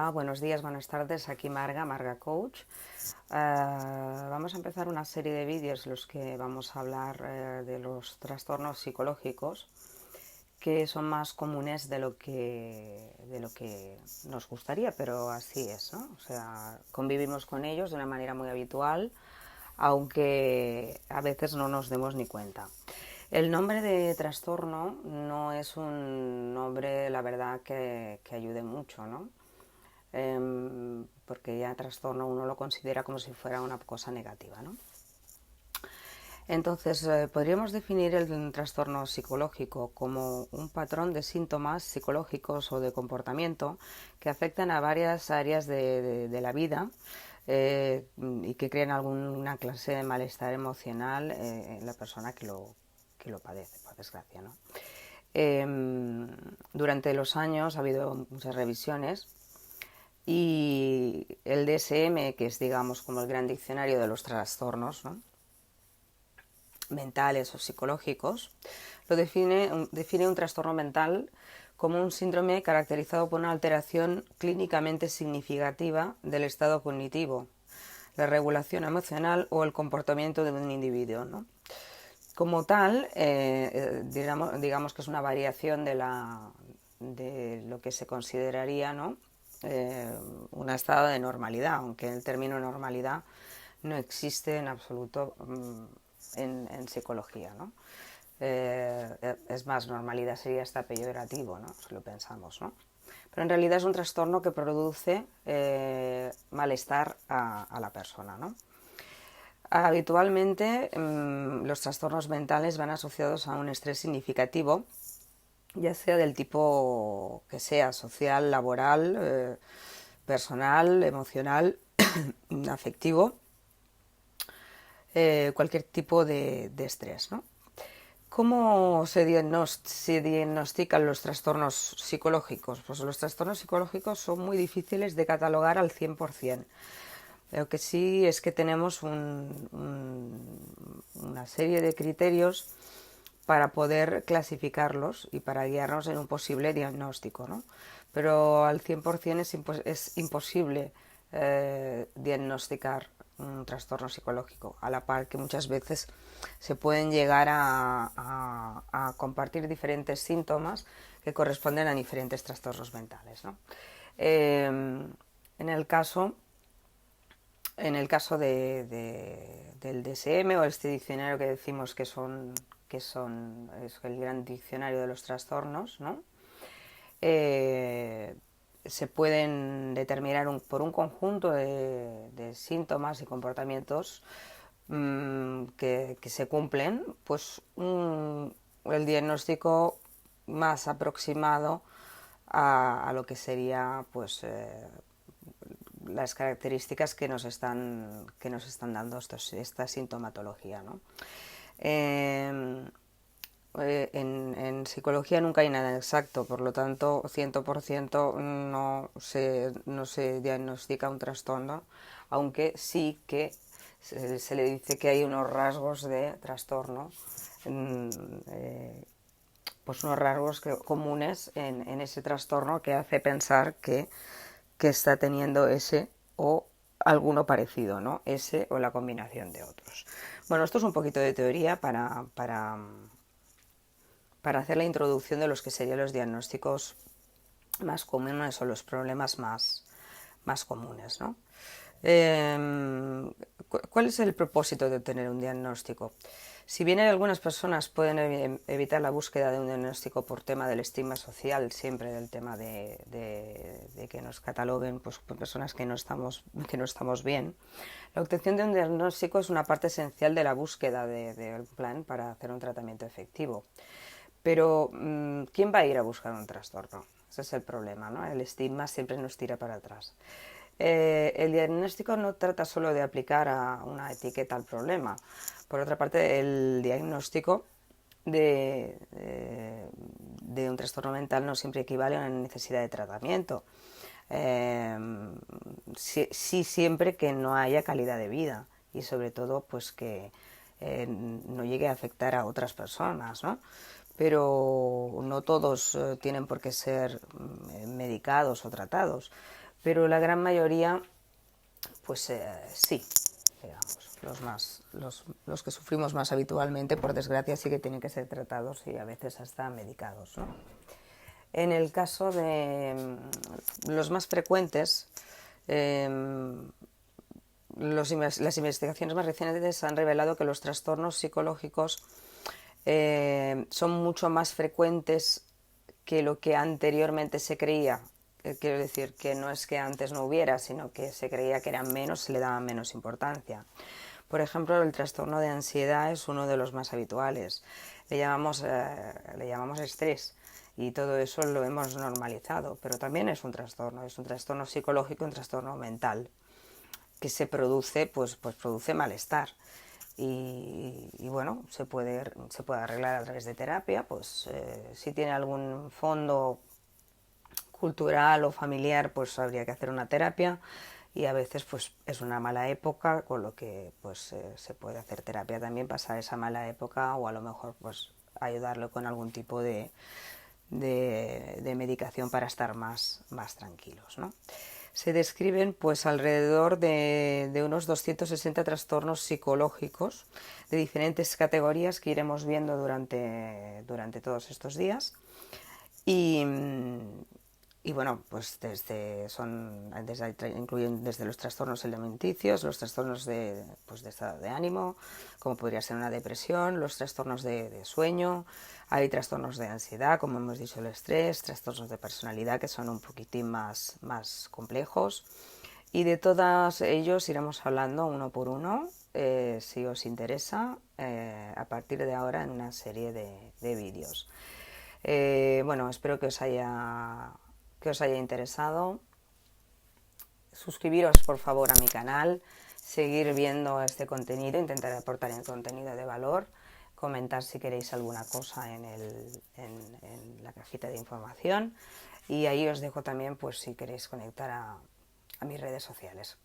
Hola, buenos días, buenas tardes, aquí Marga Coach. Vamos a empezar una serie de vídeos en los que vamos a hablar de los trastornos psicológicos que son más comunes de lo que nos gustaría, pero así es, ¿no? O sea, convivimos con ellos de una manera muy habitual, aunque a veces no nos demos ni cuenta. El nombre de trastorno no es un nombre, la verdad, que ayude mucho, ¿no? Porque ya trastorno uno lo considera como si fuera una cosa negativa, ¿no? Entonces, podríamos definir el trastorno psicológico como un patrón de síntomas psicológicos o de comportamiento que afectan a varias áreas de la vida y que crean alguna clase de malestar emocional en la persona que lo padece, por desgracia, ¿no? Durante los años ha habido muchas revisiones y el DSM, que es, digamos, como el gran diccionario de los trastornos, ¿no?, mentales o psicológicos, define un trastorno mental como un síndrome caracterizado por una alteración clínicamente significativa del estado cognitivo, la regulación emocional o el comportamiento de un individuo, ¿no? Como tal, digamos que es una variación de lo que se consideraría, ¿no?, un estado de normalidad, aunque el término normalidad no existe en absoluto en psicología, ¿no? Es más, normalidad sería hasta peyorativo, ¿no?, si lo pensamos, ¿no? Pero en realidad es un trastorno que produce malestar a la persona, ¿no? Habitualmente los trastornos mentales van asociados a un estrés significativo, ya sea del tipo que sea, social, laboral, personal, emocional, afectivo, cualquier tipo de estrés, ¿no? ¿Cómo se diagnostican los trastornos psicológicos? Pues los trastornos psicológicos son muy difíciles de catalogar al 100%. Lo que sí es que tenemos una serie de criterios para poder clasificarlos y para guiarnos en un posible diagnóstico, ¿no? Pero al 100% es imposible diagnosticar un trastorno psicológico, a la par que muchas veces se pueden llegar a compartir diferentes síntomas que corresponden a diferentes trastornos mentales, ¿no? En el caso del DSM o este diccionario que decimos es el gran diccionario de los trastornos, ¿no? Se pueden determinar por un conjunto de síntomas y comportamientos que se cumplen, pues el diagnóstico más aproximado a lo que sería, pues, las características que nos están dando esta sintomatología, ¿no? En psicología nunca hay nada exacto, por lo tanto 100% no se diagnostica un trastorno, aunque sí que se le dice que hay unos rasgos de trastorno, pues unos rasgos comunes en ese trastorno que hace pensar que está teniendo ese o alguno parecido, ¿no? Ese o la combinación de otros. Bueno, esto es un poquito de teoría para hacer la introducción de los que serían los diagnósticos más comunes o los problemas más comunes, ¿no? ¿Cuál es el propósito de tener un diagnóstico? Si bien algunas personas pueden evitar la búsqueda de un diagnóstico por tema del estigma social, siempre del tema de que nos cataloguen, pues, personas que no estamos bien, la obtención de un diagnóstico es una parte esencial de la búsqueda del plan para hacer un tratamiento efectivo. Pero ¿quién va a ir a buscar un trastorno? Ese es el problema, ¿no? El estigma siempre nos tira para atrás. El diagnóstico no trata solo de aplicar a una etiqueta al problema. Por otra parte, el diagnóstico de un trastorno mental no siempre equivale a una necesidad de tratamiento. Sí, siempre que no haya calidad de vida y sobre todo pues que no llegue a afectar a otras personas, ¿no? Pero no todos tienen por qué ser medicados o tratados. pero la gran mayoría, pues sí, digamos, los que sufrimos más habitualmente, por desgracia, sí que tienen que ser tratados y a veces hasta medicados, ¿no? En el caso de los más frecuentes, las investigaciones más recientes han revelado que los trastornos psicológicos son mucho más frecuentes que lo que anteriormente se creía. Quiero decir que no es que antes no hubiera, sino que se creía que eran menos, se le daba menos importancia. Por ejemplo, el trastorno de ansiedad es uno de los más habituales. Le llamamos estrés y todo eso lo hemos normalizado, pero también es un trastorno psicológico, un trastorno mental que se produce, pues produce malestar. Y bueno, se puede arreglar a través de terapia, pues si tiene algún fondo cultural o familiar, pues habría que hacer una terapia, y a veces pues es una mala época, con lo que pues se puede hacer terapia también, pasar esa mala época, o a lo mejor pues ayudarlo con algún tipo de medicación para estar más tranquilos, ¿no? Se describen pues alrededor de unos 260 trastornos psicológicos de diferentes categorías que iremos viendo durante todos estos días. Y bueno, pues incluyen desde los trastornos alimenticios, los trastornos de estado de ánimo, como podría ser una depresión, los trastornos de sueño, hay trastornos de ansiedad, como hemos dicho, el estrés, trastornos de personalidad que son un poquitín más complejos. Y de todos ellos iremos hablando uno por uno, si os interesa, a partir de ahora en una serie de vídeos. Bueno, espero que os haya interesado. Suscribiros por favor a mi canal, seguir viendo este contenido, intentar aportar el contenido de valor, comentar si queréis alguna cosa en la cajita de información, y ahí os dejo también pues si queréis conectar a mis redes sociales.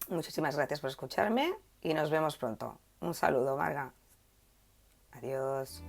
Muchísimas gracias por escucharme y nos vemos pronto. Un saludo, Marga. Adiós.